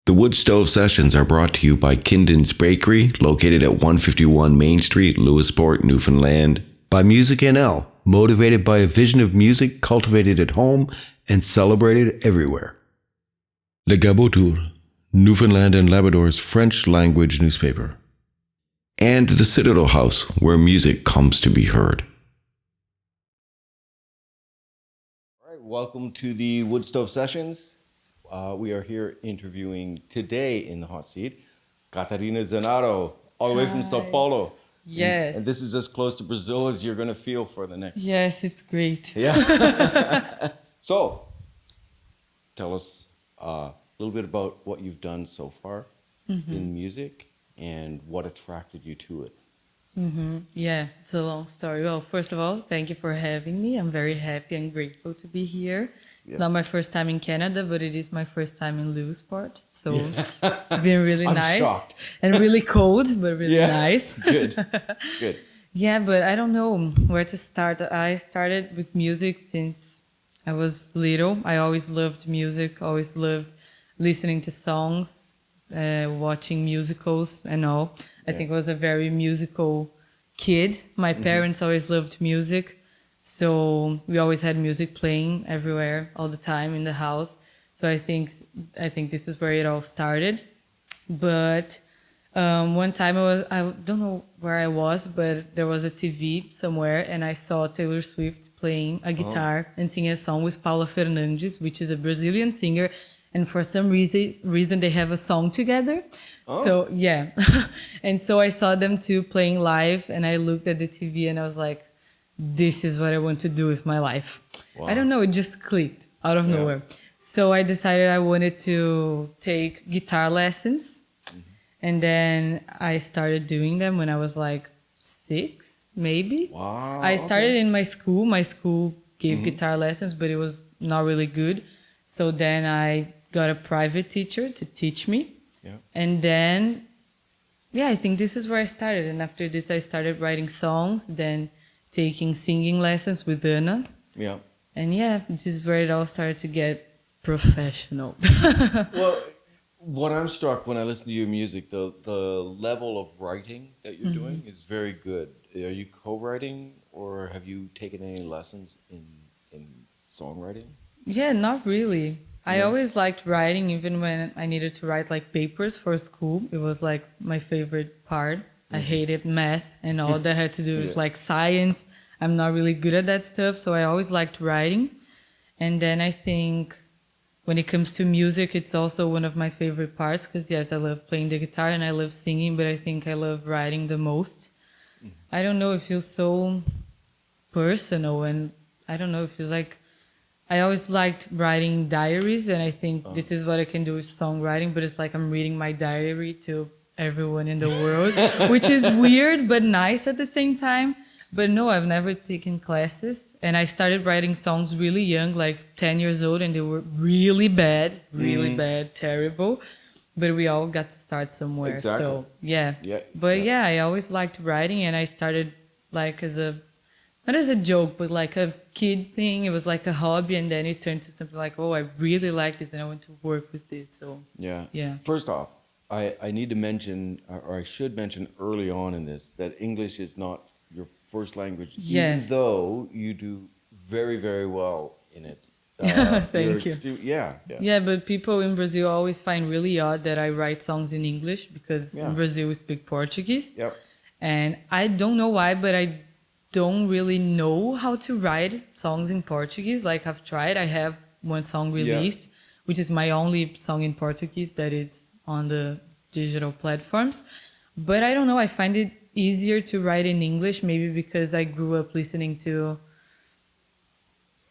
The Wood Stove Sessions are brought to you by Kinden's Bakery, located at 151 Main Street, Lewisport, Newfoundland. By Music NL, motivated by a vision of music cultivated at home and celebrated everywhere. Le Gabotour, Newfoundland and Labrador's French language newspaper. And the Citadel House, where music comes to be heard. All right, welcome to the Wood Stove Sessions. We are here interviewing today in the hot seat, Catarina Zenaro, all the way from Sao Paulo. Yes. And this is as close to Brazil as you're going to feel for the next. Yes, it's great. Yeah. So, tell us a little bit about what you've done so far in music and what attracted you to it. Yeah, it's a long story. Well, first of all, thank you for having me. I'm very happy and grateful to be here. It's not my first time in Canada, but it is my first time in Lewisport. So it's been really nice. Shocked. And really cold, but really nice. Good. Yeah, but I don't know where to start. I started with music since I was little. I always loved music, always loved listening to songs, watching musicals and all. I think I was a very musical kid. My parents always loved music. So we always had music playing everywhere, all the time in the house. So I think this is where it all started. But one time I don't know where I was, but there was a TV somewhere, and I saw Taylor Swift playing a guitar and singing a song with Paula Fernandes, which is a Brazilian singer. And for some reason they have a song together. So yeah, and so I saw them two playing live, and I looked at the TV and I was like, this is what I want to do with my life. Wow. I don't know, it just clicked out of nowhere. So I decided I wanted to take guitar lessons. And then I started doing them when I was like 6, maybe. Wow. I started in my school. My school gave guitar lessons, but it was not really good. So then I got a private teacher to teach me. Yeah. And then, I think this is where I started. And after this, I started writing songs, then taking singing lessons with Anna. Yeah. And this is where it all started to get professional. Well, what I'm struck when I listen to your music, the level of writing that you're doing is very good. Are you co-writing, or have you taken any lessons in songwriting? Yeah, not really. I always liked writing, even when I needed to write like papers for school. It was like my favorite part. I hated math and all that had to do with like science. I'm not really good at that stuff, so I always liked writing. And then I think when it comes to music, it's also one of my favorite parts because, yes, I love playing the guitar and I love singing, but I think I love writing the most. I don't know, it feels so personal, and I don't know, it feels like I always liked writing diaries, and I think this is what I can do with songwriting, but it's like I'm reading my diary to everyone in the world, which is weird but nice at the same time. But no, I've never taken classes, and I started writing songs really young, like 10 years old, and they were really bad, terrible. But we all got to start somewhere. Exactly. So I always liked writing, and I started like not as a joke, but like a kid thing. It was like a hobby, and then it turned to something like, oh, I really like this and I want to work with this. So yeah. First off, I need to mention, or I should mention early on in this, that English is not your first language, even though you do very, very well in it. Thank you. Yeah, but people in Brazil always find really odd that I write songs in English because in Brazil we speak Portuguese. Yep. And I don't know why, but I don't really know how to write songs in Portuguese. Like I've tried. I have one song released, which is my only song in Portuguese that is on the digital platforms. But I don't know. I find it easier to write in English, maybe because I grew up listening to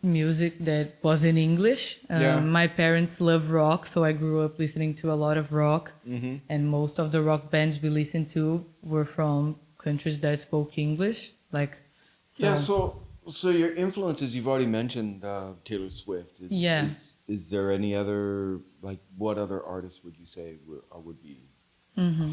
music that was in English. My parents love rock, so I grew up listening to a lot of rock. And most of the rock bands we listened to were from countries that spoke English. So your influences, you've already mentioned Taylor Swift. Is there any other, like, what other artists would you say would be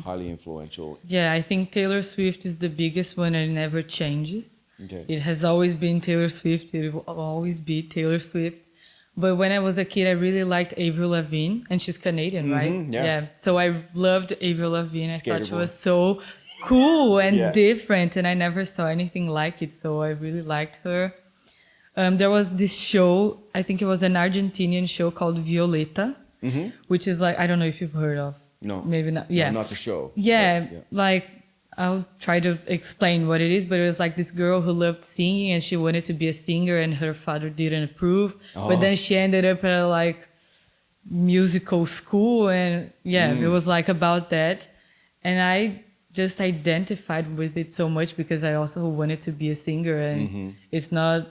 highly influential? Yeah, I think Taylor Swift is the biggest one, and it never changes. Okay. It has always been Taylor Swift. It will always be Taylor Swift. But when I was a kid, I really liked Avril Lavigne, and she's Canadian, right? yeah. So I loved Avril Lavigne. I thought she Skater boy. was so cool and Yeah. different, and I never saw anything like it. So I really liked her. There was this show, I think it was an Argentinian show called Violeta, which is like, I don't know if you've heard of. No. Maybe not. No, Yeah. not the show. Yeah, But, yeah. like I'll try to explain what it is, but it was like this girl who loved singing and she wanted to be a singer and her father didn't approve. But then she ended up at like musical school and it was like about that. And I just identified with it so much because I also wanted to be a singer and it's not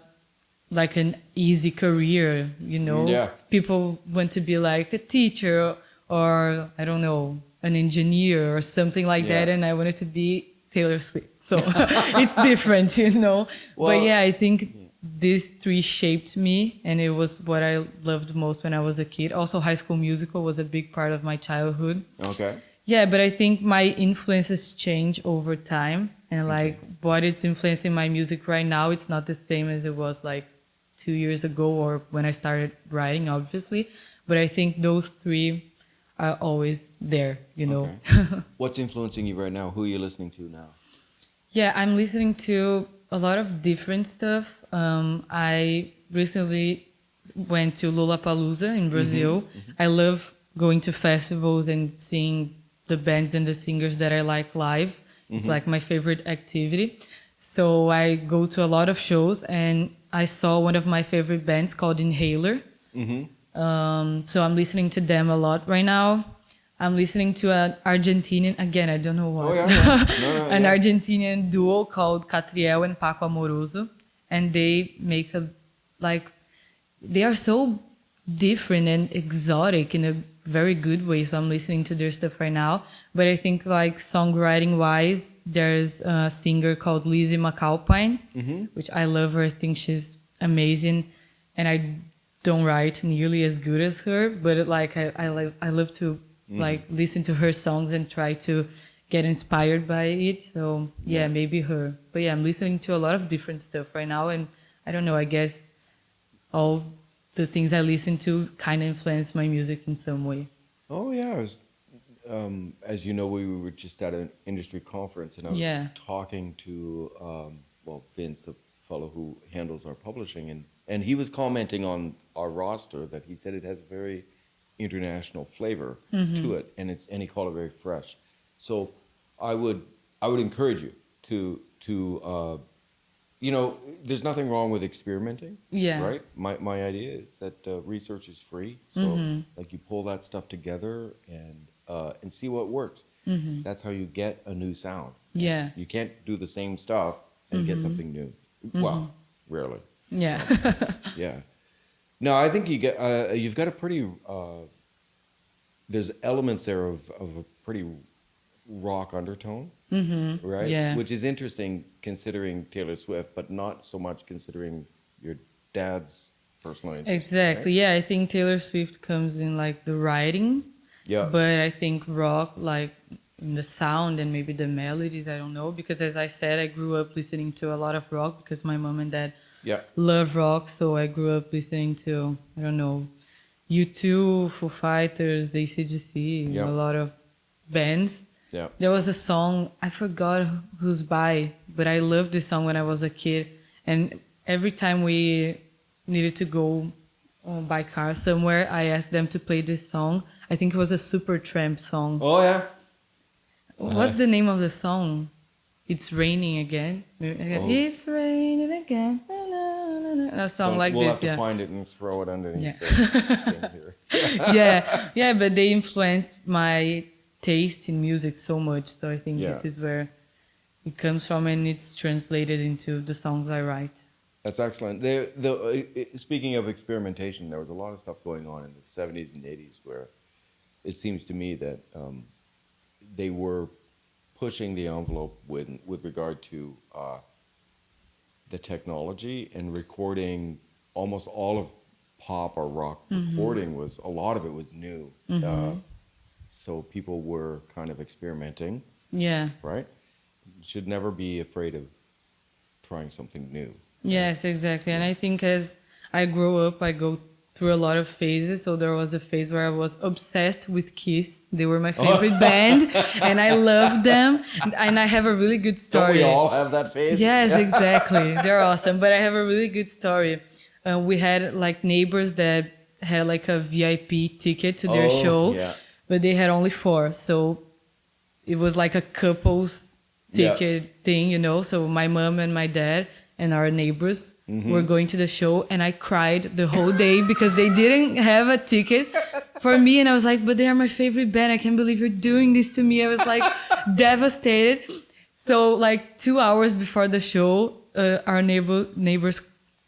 like an easy career, you know? Yeah. People want to be like a teacher or I don't know, an engineer or something like that, and I wanted to be Taylor Swift. So it's different, you know. Well, but yeah, I think these three shaped me, and it was what I loved most when I was a kid. Also, High School Musical was a big part of my childhood. Okay. Yeah, but I think my influences change over time, and like what it's influencing my music right now, it's not the same as it was like 2 years ago or when I started writing, obviously. But I think those three are always there, you know. Okay. What's influencing you right now? Who are you listening to now? Yeah, I'm listening to a lot of different stuff. I recently went to Lollapalooza in Brazil. I love going to festivals and seeing the bands and the singers that I like live. It's like my favorite activity. So I go to a lot of shows, and I saw one of my favorite bands called Inhaler. So I'm listening to them a lot right now. I'm listening to an Argentinian, again, I don't know why. Oh, yeah. An Argentinian duo called Catriel and Paco Amoroso. And they make they are so different and exotic in a very good way. So I'm listening to their stuff right now. But I think like songwriting wise, there's a singer called Lizzie McAlpine, which I love her. I think she's amazing. And I don't write nearly as good as her, but like I love to like listen to her songs and try to get inspired by it. So yeah, maybe her. But yeah, I'm listening to a lot of different stuff right now, and I don't know, I guess all the things I listen to kind of influence my music in some way. Oh, yeah. As you know, we were just at an industry conference, and I was talking to, Vince, the fellow who handles our publishing, and he was commenting on our roster that he said it has a very international flavor to it, and he called it very fresh. So I would encourage you to there's nothing wrong with experimenting. Yeah. Right. My idea is that research is free, so like you pull that stuff together and see what works. That's how you get a new sound. Yeah. You can't do the same stuff and get something new. Well, rarely. Yeah. Yeah. No, I think you've got a pretty. There's elements there of a pretty rock undertone, right? Yeah. Which is interesting considering Taylor Swift, but not so much considering your dad's personal interest. Exactly. Right? Yeah, I think Taylor Swift comes in like the writing. Yeah. But I think rock, like in the sound and maybe the melodies, I don't know. Because as I said, I grew up listening to a lot of rock because my mom and dad love rock. So I grew up listening to, I don't know, U2, Foo Fighters, AC/DC, a lot of bands. Yeah. There was a song, I forgot who's by, but I loved this song when I was a kid. And every time we needed to go by car somewhere, I asked them to play this song. I think it was a Supertramp song. Oh, yeah. What's the name of the song? It's Raining Again. It's raining again. Na, na, na, na. A song like we'll this, have to find it and throw it underneath. Yeah. the thing here. yeah, but they influenced my taste in music so much. So I think this is where it comes from, and it's translated into the songs I write. That's excellent. Speaking of experimentation, there was a lot of stuff going on in the 70s and 80s where it seems to me that they were pushing the envelope with regard to the technology, and recording almost all of pop or rock recording was, a lot of it was new. So people were kind of experimenting. Yeah. Right? Should never be afraid of trying something new. Yes, exactly. And I think as I grow up, I go through a lot of phases. So there was a phase where I was obsessed with Kiss. They were my favorite band, and I loved them. And I have a really good story. Don't we all have that phase? Yes, exactly. They're awesome. But I have a really good story. We had like neighbors that had like a VIP ticket to their show, Yeah. but they had only 4. So it was like a couple's ticket thing, you know. So my mom and my dad and our neighbors were going to the show, and I cried the whole day because they didn't have a ticket for me. And I was like, but they are my favorite band. I can't believe you're doing this to me. I was like devastated. So like 2 hours before the show, our neighbors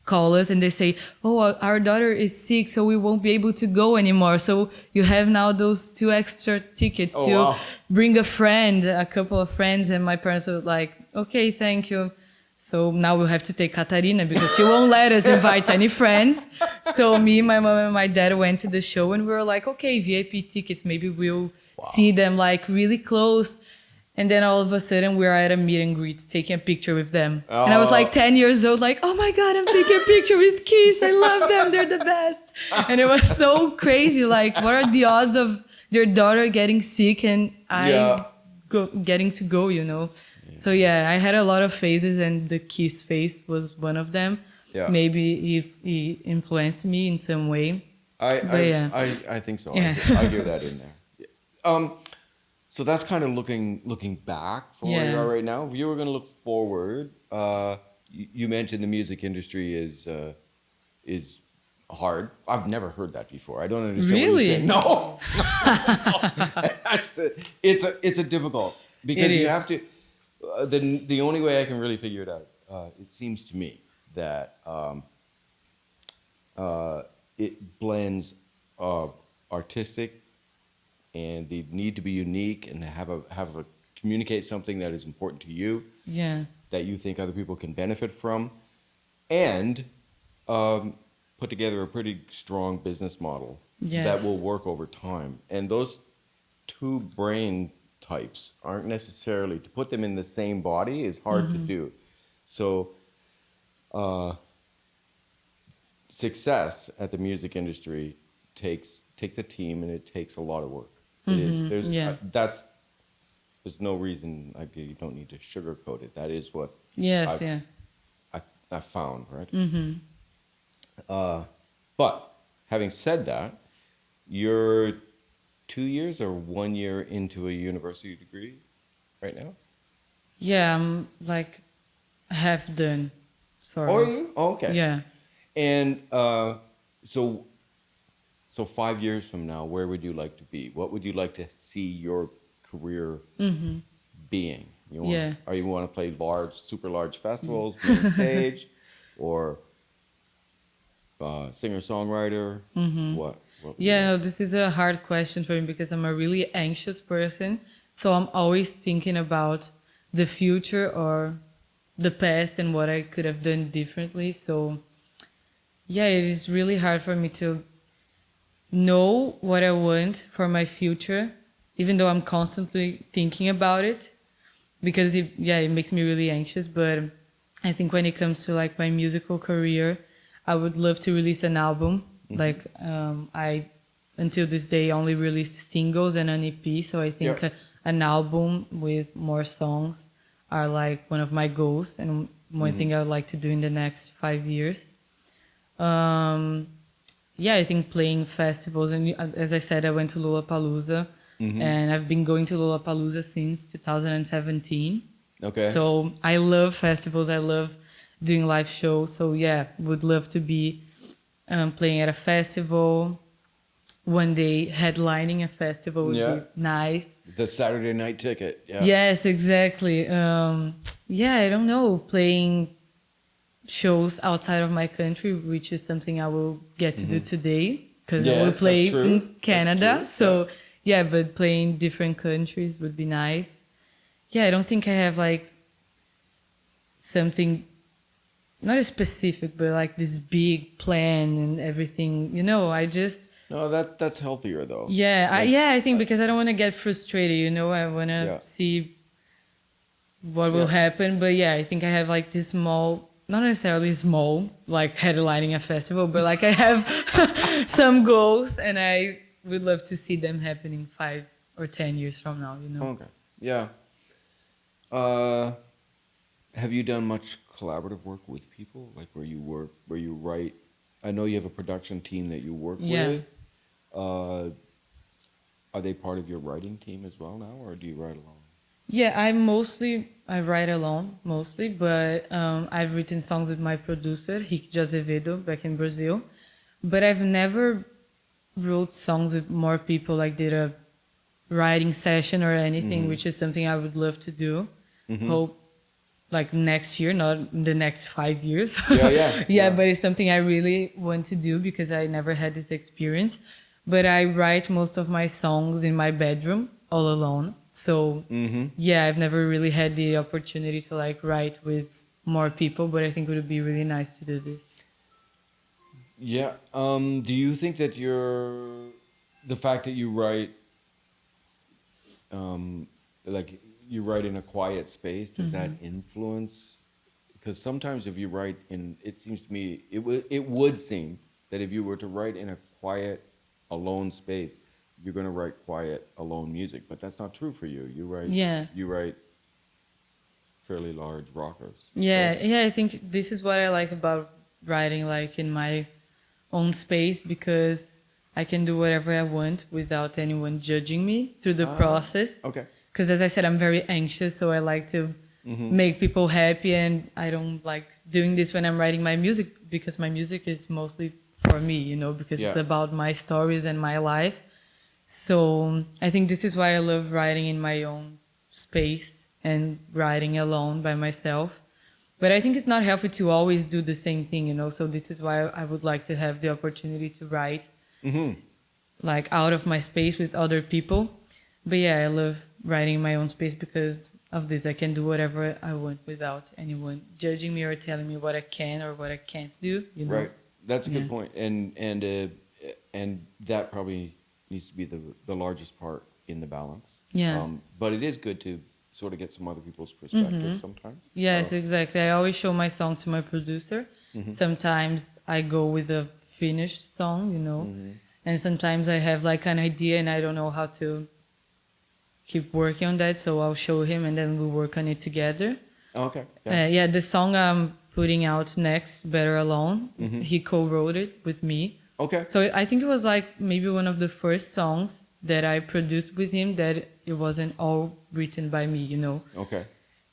call us and they say, oh, our daughter is sick, so we won't be able to go anymore. So you have now those 2 extra tickets to bring a friend, a couple of friends. And my parents were like, okay, thank you. So now we'll have to take Catarina because she won't let us invite any friends. So me, my mom, and my dad went to the show, and we were like, okay, VIP tickets, maybe we'll see them like really close. And then all of a sudden we're at a meet and greet taking a picture with them. And I was like 10 years old, like, oh my God, I'm taking a picture with Kiss. I love them. They're the best. And it was so crazy. Like, what are the odds of their daughter getting sick and getting to go, you know? So yeah, I had a lot of phases, and the Kiss phase was one of them. Yeah. Maybe if he influenced me in some way. I think so. Yeah. I hear that in there. So that's kind of looking back from where you are right now. If you were going to look forward, you mentioned the music industry is hard. I've never heard that before. I don't understand what you're saying. No. It's a difficult, because you have to. The only way I can really figure it out, it seems to me that it blends artistic and the need to be unique and have a communicate something that is important to you, that you think other people can benefit from, and put together a pretty strong business model that will work over time. And those 2 brain types aren't necessarily, to put them in the same body is hard to do. So success at the music industry takes a team, and it takes a lot of work. It is. There's no reason, you don't need to sugarcoat it. That is what I found, right? But having said that, you're 2 years or 1 year into a university degree right now? Yeah, I'm like half done. Sorry. Oh, are you? Oh, okay. Yeah. And so 5 years from now, where would you like to be? What would you like to see your career being? You want to play super large festivals, main stage, or singer-songwriter? What no, this is a hard question for me because I'm a really anxious person. So I'm always thinking about the future or the past and what I could have done differently. So yeah, it is really hard for me to know what I want for my future, even though I'm constantly thinking about it, because it makes me really anxious. But I think when it comes to like my musical career, I would love to release an album. Like I, until this day, only released singles and an EP. So I think an album with more songs are like one of my goals and one thing I would like to do in the next 5 years. I think playing festivals, and as I said, I went to Lollapalooza, and I've been going to Lollapalooza since 2017. Okay. So I love festivals. I love doing live shows. So would love to be playing at a festival. One day headlining a festival would be nice. The Saturday night ticket. Yeah. Yes, exactly. I don't know, playing shows outside of my country, which is something I will get to do today, because I will play in Canada. So but playing different countries would be nice. I don't think I have like something, not as specific, but like this big plan and everything. I just... No, that's healthier though. I think because I don't want to get frustrated. I want to see what will happen. But I think I have like this small not necessarily small, like headlining a festival, but like I have some goals, and I would love to see them happening 5 or 10 years from now. You know. Okay. Yeah. Have you done much collaborative work with people, like where you write? I know you have a production team that you work Yeah. with. Uh, are they part of your writing team as well now, or do you write alone? Yeah, I write alone mostly, but I've written songs with my producer, Rick Azevedo, back in Brazil. But I've never wrote songs with more people, like did a writing session or anything, which is something I would love to do. Hope like next year, not in the next 5 years. Yeah. But it's something I really want to do because I never had this experience. But I write most of my songs in my bedroom all alone. So yeah, I've never really had the opportunity to like write with more people, but I think it would be really nice to do this. Yeah. Do you think that the fact that you write, like you write in a quiet space, does that influence? Because sometimes if you write it seems to me, it would seem that if you were to write in a quiet, alone space, you're going to write quiet, alone music. But that's not true for you. You write fairly large rockers. Yeah, right? yeah, I think this is what I like about writing like in my own space, because I can do whatever I want without anyone judging me through the process. Okay. Because as I said, I'm very anxious, so I like to make people happy, and I don't like doing this when I'm writing my music, because my music is mostly for me, you know, because it's Yeah. about my stories and my life. So I think this is why I love writing in my own space and writing alone by myself. But I think it's not healthy to always do the same thing, you know. So this is why I would like to have the opportunity to write like out of my space with other people. But yeah, I love writing in my own space because of this. I can do whatever I want without anyone judging me or telling me what I can or what I can't do, you know. Right. That's a good Yeah. point. And that probably needs to be the largest part in the balance. Yeah. But it is good to sort of get some other people's perspective sometimes. Yes, So, exactly. I always show my song to my producer. Sometimes I go with a finished song, you know, and sometimes I have like an idea and I don't know how to keep working on that, so I'll show him and then we'll work on it together. okay. Yeah, the song I'm putting out next, Better Alone, he co-wrote it with me. Okay. So I think it was like maybe one of the first songs that I produced with him that it wasn't all written by me, you know. Okay.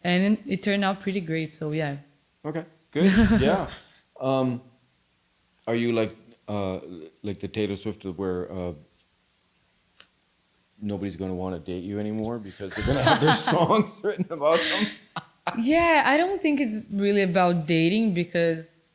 And it turned out pretty great, so yeah. Okay. Good. Yeah. Are you like the Taylor Swift where nobody's going to want to date you anymore because they're going to have their songs written about them? Yeah, I don't think it's really about dating because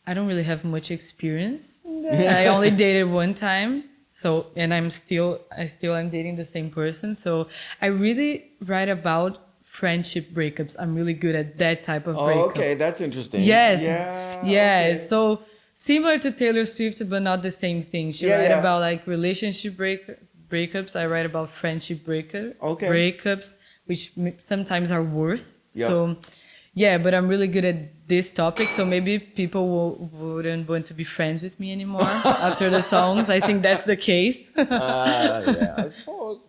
I don't really have much experience in that. I only dated one time. So, and I still am dating the same person. So I really write about friendship breakups. I'm really good at that type of breakup. Okay, that's interesting. Yes. Yeah. Yes. okay. So similar to Taylor Swift, but not the same thing. She Yeah, write yeah. about like relationship breakups. I write about friendship Okay. breakups, which sometimes are worse. Yeah. So yeah, but I'm really good at this topic. So maybe people wouldn't want to be friends with me anymore after the songs. I think that's the case. Yeah, I suppose.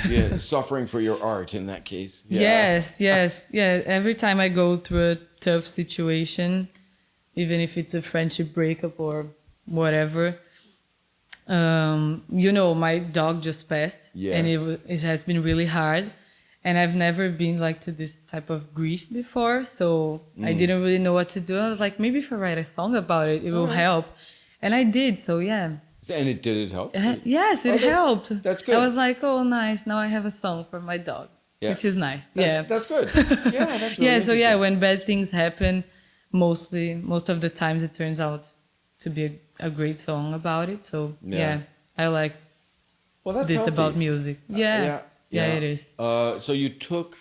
Yeah, suffering for your art in that case. Yeah. Yes. Yeah. Every time I go through a tough situation, even if it's a friendship breakup or whatever, you know, my dog just passed, and Yes. it has been really hard, and I've never been like to this type of grief before, so I didn't really know what to do. I was like, maybe if I write a song about it, it will help, and I did. So yeah. And did it help? Yes, it helped. that's good. I was like, oh, nice. Now I have a song for my dog, Yeah. which is nice. That's good. Yeah, that's really Yeah. So yeah, interesting. when bad things happen, most of the times it turns out to be a great song about it. So yeah, I like Well, that's this healthy. about music. Yeah, it is. So you took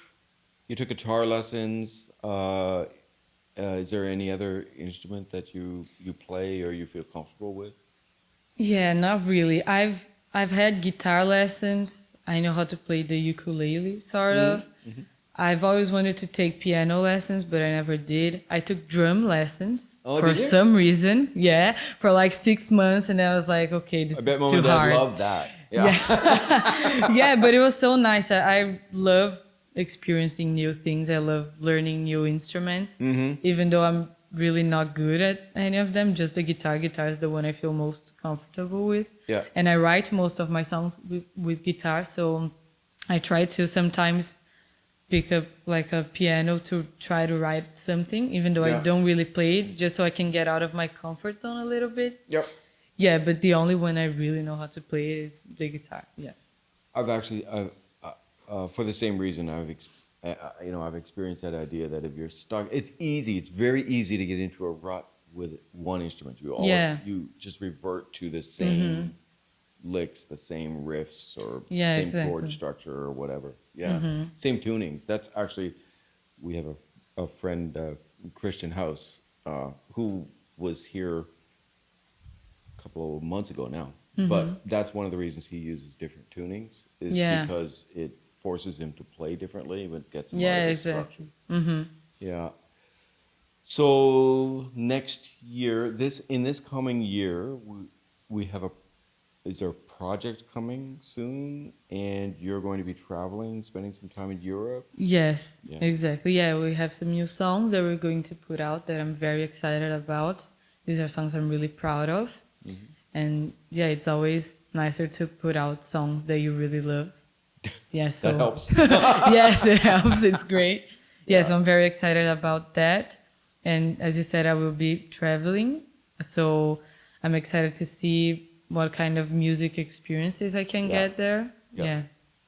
guitar lessons. Is there any other instrument that you play or you feel comfortable with? Yeah, not really. I've had guitar lessons. I know how to play the ukulele, sort of. I've always wanted to take piano lessons, but I never did. I took drum lessons Oh, for did you? some reason. Yeah, for like 6 months, and I was like, okay, this I bet is mom too and dad hard. loved that. Yeah. Yeah, but it was so nice. I love experiencing new things. I love learning new instruments, even though I'm really not good at any of them. Just the guitar. Guitar is the one I feel most comfortable with. Yeah. And I write most of my songs with guitar, so I try to sometimes pick up like a piano to try to write something, even though I Yeah. don't really play it, just so I can get out of my comfort zone a little bit. Yep. Yeah, but the only one I really know how to play is the guitar. Yeah. I've actually, for the same reason, I've experienced that idea that if you're stuck, it's easy. It's very easy to get into a rut with one instrument. You always, Yeah. you just revert to the same licks, the same riffs, or Yeah, same exactly. chord structure or whatever. Yeah, same tunings. That's actually, we have a friend, Christian House, who was here a couple of months ago now. But that's one of the reasons he uses different tunings is Yeah. because it forces him to play differently when it gets him Yeah, out of his exactly. structure. Yeah. So next year, in this coming year, we have is there a project coming soon? And you're going to be traveling, spending some time in Europe? Yes, Yeah. exactly. Yeah, we have some new songs that we're going to put out that I'm very excited about. These are songs I'm really proud of. And yeah, it's always nicer to put out songs that you really love. Yeah, so That helps. yes, it helps. It's great. Yeah. So I'm very excited about that. And as you said, I will be traveling. So I'm excited to see what kind of music experiences I can Yeah. get there. Yeah. Yeah.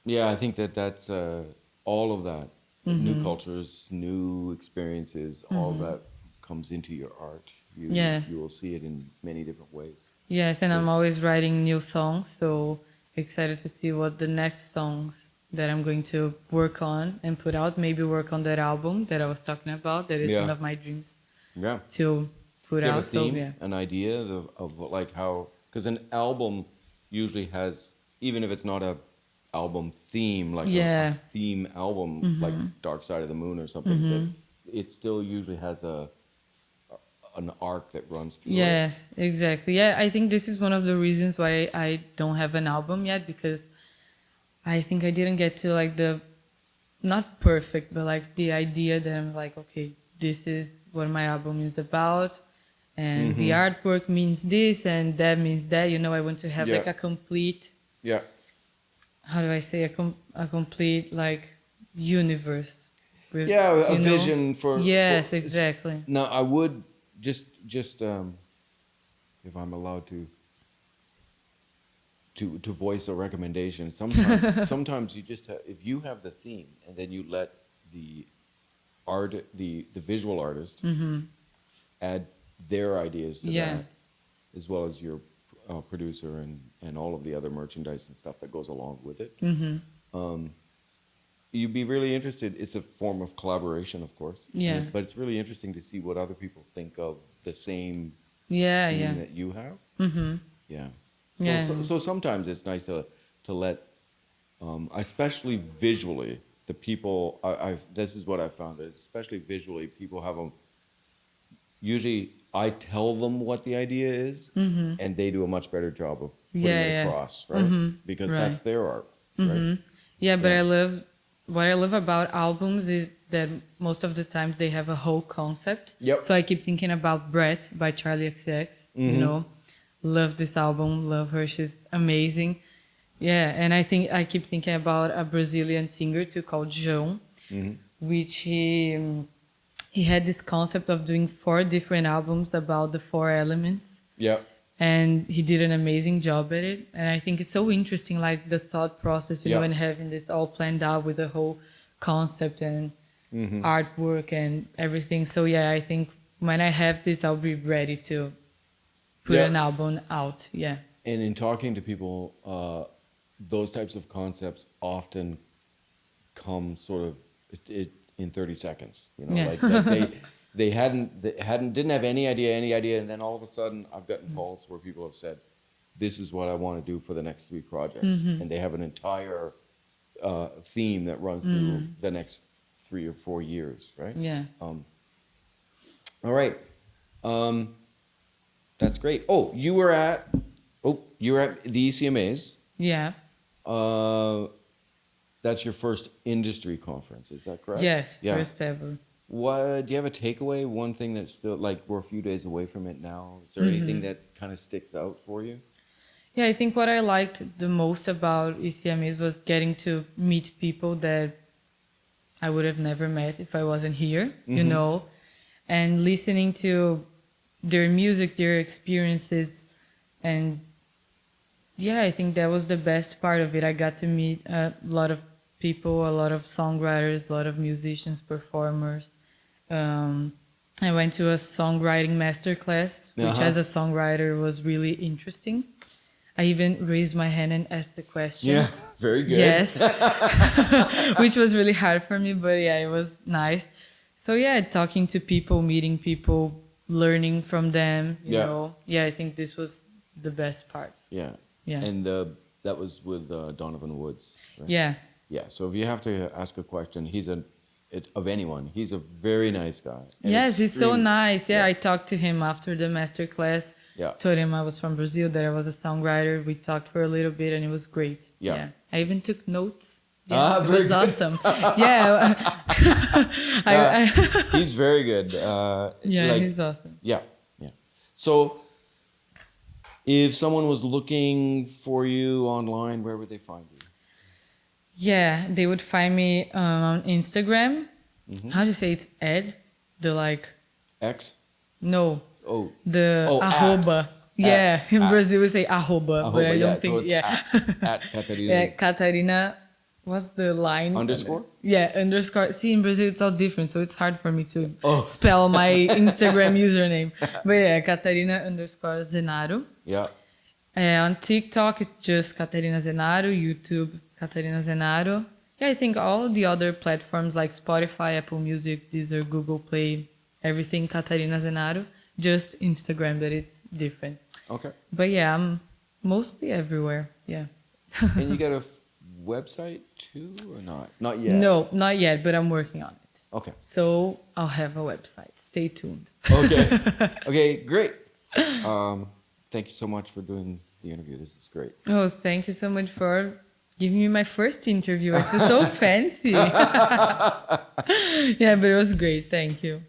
Yeah, I think that's all of that. New cultures, new experiences, all that comes into your art. Yes. You will see it in many different ways. Yes, and So- I'm always writing new songs. So excited to see what the next songs that I'm going to work on and put out. Maybe work on that album that I was talking about. That is Yeah. one of my dreams Yeah. to put Do you have out. a theme, So yeah. an idea of like how, because an album usually has, even if it's not a album theme, like Yeah. a theme album, like Dark Side of the Moon or something, that it still usually has an arc that runs through it. Yes, exactly. Yeah, I think this is one of the reasons why I don't have an album yet, because I think I didn't get to like the, not perfect, but like the idea that I'm like, okay, this is what my album is about. And the artwork means this and that means that. I want to have Yeah. like a complete, Yeah. how do I say, a complete like universe. With, Yeah, a you know? vision for. Yes, exactly. Now, I would just if I'm allowed to voice a recommendation. Sometimes you just if you have the theme and then you let the visual artist add their ideas to Yeah. that, as well as your producer and all of the other merchandise and stuff that goes along with it. You'd be really interested. It's a form of collaboration, of course. Yeah. But it's really interesting to see what other people think of the same Yeah, theme yeah. that you have. Yeah. Yeah. So sometimes it's nice to let, especially visually, the people. This is what I found. Especially visually, people have them. Usually, I tell them what the idea is, and they do a much better job of putting Yeah, it yeah. across, right? Because that's Right. their art, right? Yeah, but Yeah. what I love about albums is that most of the times they have a whole concept. Yep. So I keep thinking about Brett by Charlie XX. Love this album, love her, she's amazing. Yeah, and I keep thinking about a Brazilian singer too called João, which he had this concept of doing 4 different albums about the 4 elements. Yeah. And he did an amazing job at it. And I think it's so interesting, like the thought process, Yeah. and having this all planned out with the whole concept and artwork and everything. So yeah, I think when I have this, I'll be ready to put Yeah. an album out. Yeah. And in talking to people, those types of concepts often come sort of in 30 seconds. Yeah. Like they didn't have any idea, and then all of a sudden I've gotten calls where people have said, "This is what I want to do for the next 3 projects," and they have an entire theme that runs through the next 3 or 4 years, right? Yeah. All right. That's great. You were at the ECMAs. Yeah. That's your first industry conference, is that correct? Yes. Yeah. First ever. What do you have a takeaway? One thing that's still, like, we're a few days away from it now. Is there anything that kind of sticks out for you? Yeah, I think what I liked the most about ECMEs was getting to meet people that I would have never met if I wasn't here, you know, and listening to their music, their experiences. And yeah, I think that was the best part of it. I got to meet a lot of people, a lot of songwriters, a lot of musicians, performers. I went to a songwriting masterclass, which as a songwriter was really interesting. I even raised my hand and asked the question. Yeah, very good. Yes, which was really hard for me, but yeah, it was nice. So yeah, talking to people, meeting people, learning from them, you know. Yeah, I think this was the best part. Yeah. Yeah. And that was with Donovan Woods, right? Yeah. Yeah, so if you have to ask a question, of anyone, he's a very nice guy. And Yes, he's so extreme- nice. Yeah, Yeah. I talked to him after the master class. Yeah. Told him I was from Brazil, that I was a songwriter. We talked for a little bit and it was great. Yeah. I even took notes. Yeah, it very was good. awesome. Yeah. He's very good. Yeah, he's awesome. Yeah. So, if someone was looking for you online, where would they find you? Yeah, they would find me on Instagram. How do you say it's Ed? The like, X? no, Oh, the at. arroba. Yeah, in Brazil we say arroba, but I don't so think, it's yeah. At Catarina. Yeah, Catarina, what's the line? Underscore? Yeah, underscore. See, in Brazil it's all different, so it's hard for me to spell my Instagram username. But yeah, Catarina underscore Zenaro. Yeah. On TikTok, it's just Catarina Zenaro. YouTube, Catarina Zenaro. Yeah, I think all the other platforms like Spotify, Apple Music, Deezer, Google Play, everything Catarina Zenaro. Just Instagram that it's different. Okay. But yeah, I'm mostly everywhere. Yeah. And you got a website too, or not? Not yet. No, not yet, but I'm working on it. Okay. So I'll have a website. Stay tuned. Okay. Okay. Great. Thank you so much for doing the interview. This is great. Oh, thank you so much for giving me my first interview. I feel so fancy. Yeah, but it was great. Thank you.